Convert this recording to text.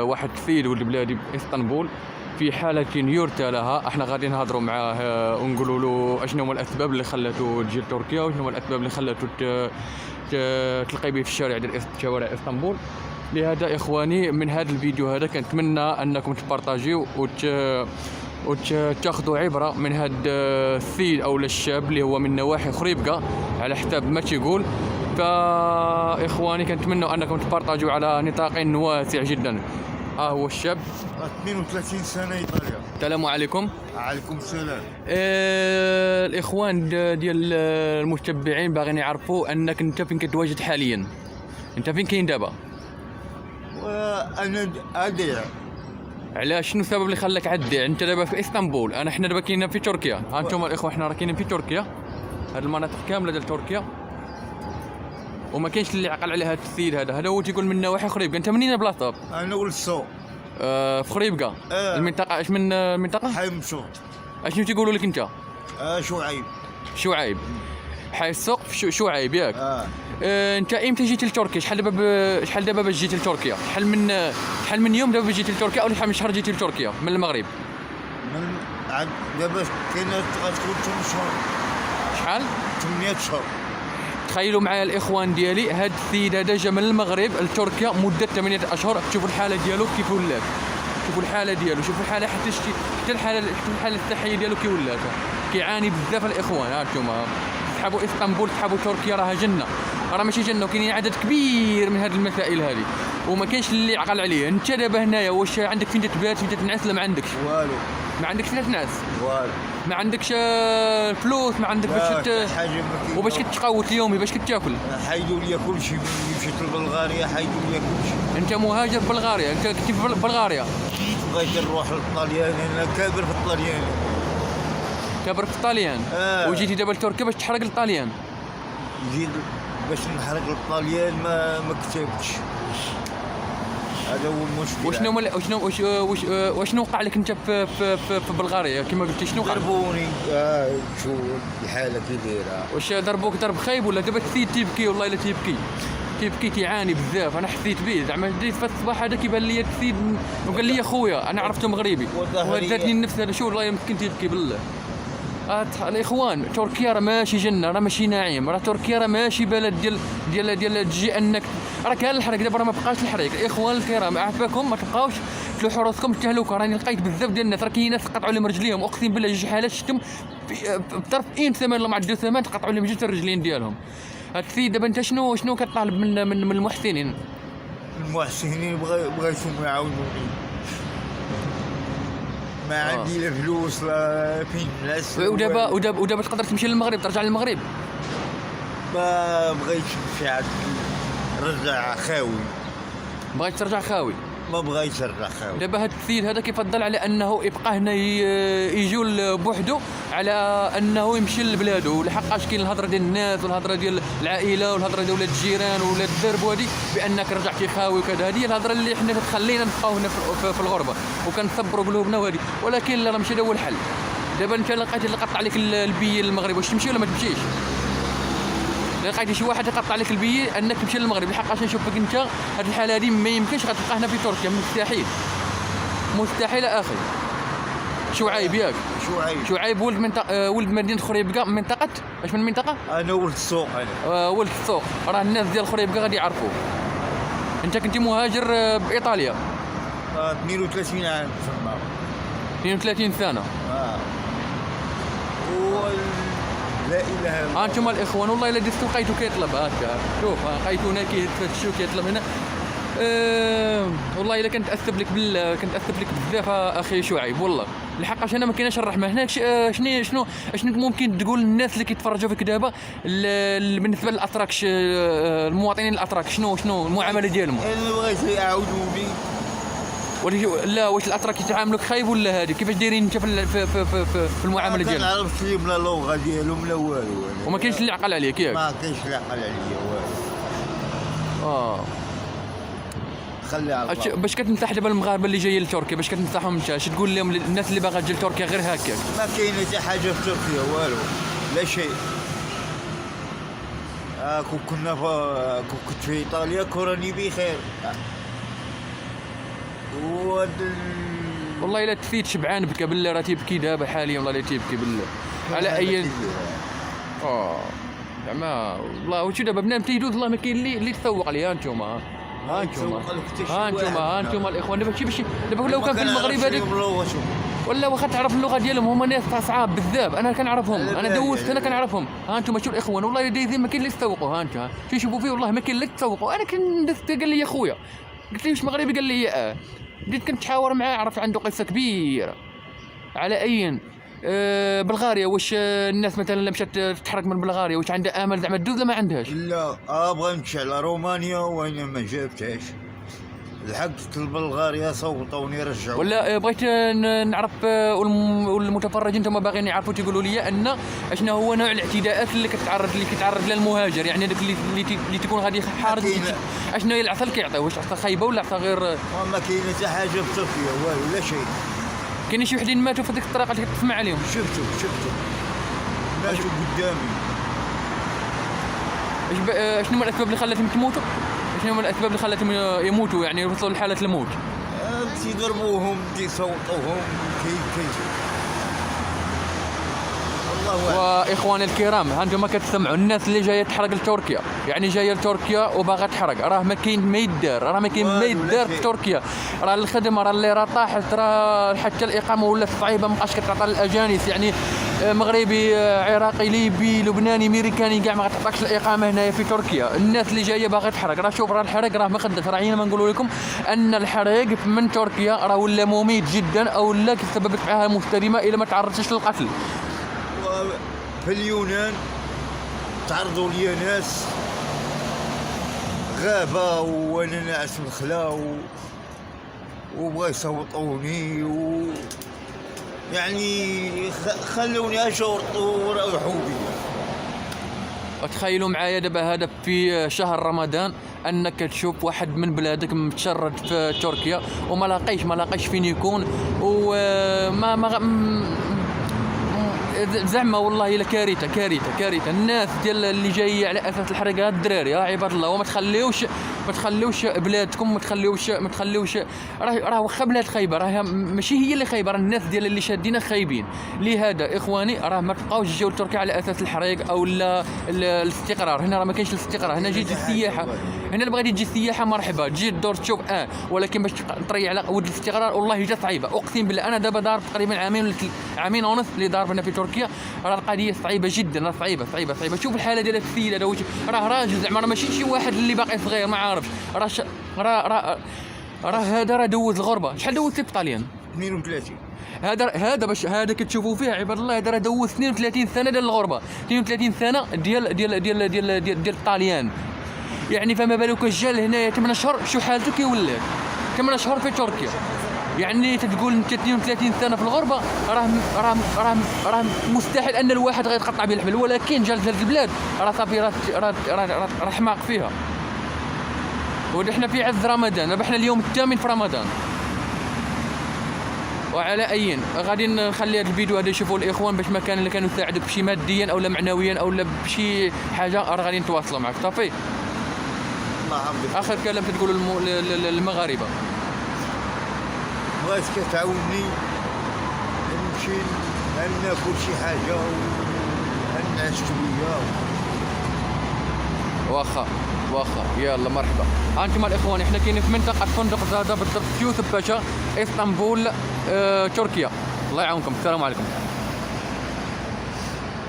واحد السيد ولد بلادي باسطنبول في حالة يرثى لها. احنا غادي نهضروا معاه ونقولوا له اشنو هما الاسباب اللي خلاته تجي لتركيا وشنو هما الاسباب اللي خلاته تلقي به في الشارع ديال شوارع اسطنبول. لهذا اخواني من هذا الفيديو هذا كنتمنى انكم تبارطاجيو وتاخذوا عبره من هذا السيد او الشاب اللي هو من نواحي خريبكا على حساب ما تيقول. فاخواني كنتمنى انكم تبارطاجوا على نطاق واسع جدا. هو الشاب 32 سنه ايطاليا. السلام عليكم. عليكم السلام. الاخوان ديال المتبعين باغيين يعرفوا انك انت فين كتواجد حاليا، انت فين كاين دابا؟ وانا اديع. علاش؟ شنو السبب اللي خلاك عدي؟ انت دابا في اسطنبول، حنا دابا كاينين في تركيا. ها انتم الاخوه حنا راه كاينين في تركيا، هاد المناطق كامله ديال تركيا، وما كاينش اللي عقل على هذا السيد هذا هو تيقول من نواحي خريبكا. انت منين بلاصتك؟ انا ولد السوق. في خريبكا. المنطقه اش من المنطقه؟ حي مشوط. اشنو تيقولوا لك انت؟ شعيب. شعيب. حي السوق في شعيب ياك؟ انت امتى جيت لتركيا؟ شحال دابا باش جيت لتركيا؟ شحال من يوم دابا باش جيت لتركيا او شحال من شهر جيت لتركيا من المغرب؟ من دابا كاينه غتكون 8 شهور. شحال؟ 8 شهور. تخيلوا معايا الاخوان ديالي، هاد السيد هذا جا من المغرب لتركيا مده 8 اشهر. شوفوا الحاله ديالو كيف ولات، شوفوا الحاله ديالو، شوفوا الحاله حتى الحاله الصحيه ديالو كي ولات، كيعاني بزاف الاخوان. ها انتم تحبوا اسطنبول، تحبوا تركيا، راها جنه، راه ماشي جنه، وكاينين عدد كبير من هذه المسائل هذه وما كاينش اللي عقل عليه. انت دابا هنايا واش عندك فين تبات، فين تنعس؟ لا ما عندكش والو. ما عندكش فين تنعس؟ والو. ما عندكش فلوس؟ ما عندك باش وباش كتقوت اليومي باش كتاكل؟ حيدوا لي كلشي. مشيت لبلغاريا حيدوا لي كلشي. انت مهاجر في بلغاريا؟ انت كنتي في بلغاريا؟ بغيت نروح للطليان، انا كابر في الطليان. كابر في الطليان؟ وجيتي دابا لتركيا باش تحرق الطليان؟ جيت باش نحرق الطليان ما كتبتش. هذا هو المشكل. وشنو وقع لك انت في بلغاريا كما قلتي؟ شنو وقع؟ ضربوني. شو الحاله كي دايره؟ واش ضربوك ضرب خايب ولا دابا السيد تيبكي؟ والله الا تيبكي كيعاني بزاف. انا حسيت به زعما جيت في الصباح هذا كيبان لي السيد وقال لي خويا انا عرفته مغربي وهداتني النفس هذا. شو والله مسكين تيبكي بالله. الاخوان تركيا راه ماشي جنه، راه ماشي نعيم، راه تركيا راه ماشي بلد ديال تجي انك راه كان الحريق دابا، راه ما بقاش الحريق. الاخوان الكرام عافاكم، ما تبقاوش تلوحوا راسكم التهلكه. راني لقيت بزاف ديال الناس، راه كاين ناس قطعوا لهم رجليهم، اقسم بالله شي حالات شفتم بطرف ثمان ولا مع 2 ثمان تقطعوا لهم جوج الرجلين ديالهم. هاد السيد دابا انت شنو كطالب من المحسنين؟ المحسنين بغيتهم يعاونوني. ما عندي لا فلوس لا فين نعس. ودابا تقدر تمشي للمغرب، ترجع للمغرب؟ ما بغيتش نمشي عاد نرجع خاوي. بغيت ترجع خاوي؟ ما بغيتش نرجع خاوي. دابا هذا السيد هذا كيفضل على انه يبقى هنا يجوا بوحده على انه يمشي لبلادو، لحقاش كاين الهضره ديال الناس والهضره ديال العائله والهضره ديال ولاد الجيران وولاد الدرب وهذه بانك رجعتي خاوي وكذا. هذه الهضره اللي حنا كتخلينا نبقاو هنا في الغربه وكنصبروا قلوبنا وهذه، ولكن راه ماشي هذا هو الحل. دابا انت لقيتي اللي قطع عليك البي للمغرب، واش تمشي ولا ما تمشيش؟ لقيتي شي واحد يقطع لك البي انك تمشي للمغرب، لحقاش نشوفك انت هذه الحاله هذه ما يمكنش غتلقى هنا في تركيا، مستحيل مستحيل اخي. شعيب ياك؟ شعيب ولد مدينه خريبكا، من منطقه اش من منطقه؟ انا ولد السوق. انا ولد السوق. راه الناس ديال خريبكا غادي يعرفوك. انت كنتي مهاجر بايطاليا؟ 32 عام تما. 32 سنه. لا اله الا الله. انتم الاخوان والله الا دزتو لقيتو كيطلب هكا، شوف لقيتو هنا كيتفتشوا كيطلب هنا. والله الا كنتاسف لك بزاف اخي شعيب، والله لحقاش انا ما كايناش الرحمه هناك. شنو ممكن تقول للناس اللي كيتفرجوا فيك دابا بالنسبه للاتراك، المواطنين الاتراك، شنو المعامله ديالهم؟ انا بغيت يعاودوني. لا واش الاتراك يتعاملوك خايب ولا هادي؟ كيفاش دايرين انت في المعامله ديالهم؟ ما كنعرفش لا اللغه ديالهم لا والو. وما كاينش اللي عقل عليك ياك؟ ما كاينش اللي عقل عليا والو. خلي على الله. باش كتنصح دابا المغاربه اللي جايين لتركيا، باش كتنصحهم انت اش تقول لهم الناس اللي باغا تجي لتركيا غير هكاك؟ ما كاينه حتى حاجه في تركيا والو، لا شيء. كنت في ايطاليا كوراني بخير، والله الا تفيت شبعان بكى بالله، راه تيبكي دابا حاليا، والله الا تيبكي بالله. على اي زعما والله وشو دابا بنادم تيدوز، والله ما كاين اللي تسوق عليه. ها انتوما الاخوان دابا باش دابا لو كان في المغرب هذيك ولا واخا تعرف اللغه ديالهم، هما ناس صعاب بزاف، انا كنعرفهم، انا دوزت انا كنعرفهم. ها انتم شوف الاخوان والله دايزين ما كاين اللي يسوقوا. ها انتم تيشوفوا فيه والله ما كاين اللي تسوقوا. انا كندست قال لي خويا، قلت له واش مغربي؟ قال لي بديت كنتحاور معاه، عرفت عنده قصه كبيره. على اي بلغاريا، واش الناس مثلا اللي مشات تتحرك من بلغاريا واش عندها امل زعما تدوز ولا ما عندهاش؟ لا ابغى نمشي على رومانيا وانا ما جابتهاش، لحقت لبلغاريا صوتوني رجعوا. ولا بغيت نعرف والمتفرجين انتم باغيين يعرفوا، تيقولوا لي ان اشنا هو نوع الاعتداءات اللي كيتعرض لها المهاجر، يعني داك اللي تكون غادي حارس، اشنا هي العصا اللي كيعطيو، واش عصا خايبه ولا عصا غير؟ ما كاين حتى حاجه في تركيا والو لا شيء. كاين شي وحدين ماتوا في ديك الطريقه اللي كتسمع عليهم؟ شفتو ماتوا قدامي. شنو هما الاسباب اللي خلاتهم تموتوا؟ شنو هما الاسباب اللي خلاتهم يموتوا، يعني يوصلوا لحاله الموت؟ تيضربوهم تيصوتوهم كيف والله. واخواني الكرام، ها انتم كتسمعوا الناس اللي جايه تحرق لتركيا، يعني جايه لتركيا وباغا تحرق، راه ما كاين ما يدار، راه ما كاين ما يدار في تركيا، راه الخدمه راه اللي راه طاحت، راه حتى الاقامه ولات صعيبه، مابقاش كتعطى للاجانس، يعني مغربي عراقي ليبي لبناني امريكاني كاع ما غتعطاكش الاقامه هنايا في تركيا. الناس اللي جايه باغا تحرق، راه شوف راه الحرق راه ما خدش، راه ما نقولوا لكم ان الحريق من تركيا راه ولا مميت جدا، او لا سببت معها مستديمه الا ما تعرضتش للقتل. في اليونان تعرضوا لي ناس غابه وانا ناعس الخلا وبغا يصوتوني يعني خلوني اشورطوا وروحوا بيا. تخيلوا معايا دابا هذا في شهر رمضان انك تشوف واحد من بلادك متشرد في تركيا وما لاقيش فين يكون، وما زعما والله الا كارثه. الناس ديال اللي جايه على اساس الحرق، الدراري عباد الله، وما تخليوش بلادكم، ما تخليوش راه واخا بلاد خايبه، راه ماشي هي اللي خايبه، راه الناس ديال اللي شادين خايبين. لهذا اخواني راه ما تبقاوش تجيو لتركيا على اساس الحريق او الاستقرار. هنا راه ما كاينش الاستقرار، هنا جيت السياحه، هنا اللي بغيتي تجي السياحه مرحبا، تجي تدور تشوف ولكن باش تطري على ود الاستقرار والله جا صعيبه. اقسم بالله انا دابا ضارب تقريبا عامين ونص اللي ضارب هنا في تركيا، راه القضيه صعيبه جدا، راه صعيبه. شوف الحاله ديال السيد هذا، راه راجل زعما، راه ماشي شي واحد اللي باقي صغير ما عارفش، راه هذا راه دوز الغربه. شحال دوزتي في طاليان؟ 32. هذا باش هذا كتشوفوا فيه عباد الله، هذا راه دوز 32 سنه ديال الغربه، 32 سنه ديال الطاليان، يعني فما بالك جا لهنايا 8 اشهر، شو حالته كي ولات 8 اشهر في تركيا، يعني تتقول انت 32 سنه في الغربه، راه مستحيل ان الواحد غيتقطع به الحبل، ولكن جا لهاد البلاد راه صافي راه حماق فيها. ونحن في عز رمضان، ربحنا اليوم الثامن في رمضان. وعلى اي غادي نخلي هذا الفيديو هذا يشوفوا الاخوان، باش ما كان اللي كانوا يساعدوك بشي ماديا او معنويا او بشي حاجه، راه غادي نتواصلوا معك صافي. اخر كلام تقولوا للمغاربه؟ بغيت كتعاوني نمشي ناكل شي حاجه ونعس شويه. واخا يلا مرحبا. انتم الاخوان احنا كاينين في منطقه فندق زاده بالضبط في يوسف باشا، اسطنبول، تركيا. الله يعاونكم، السلام عليكم.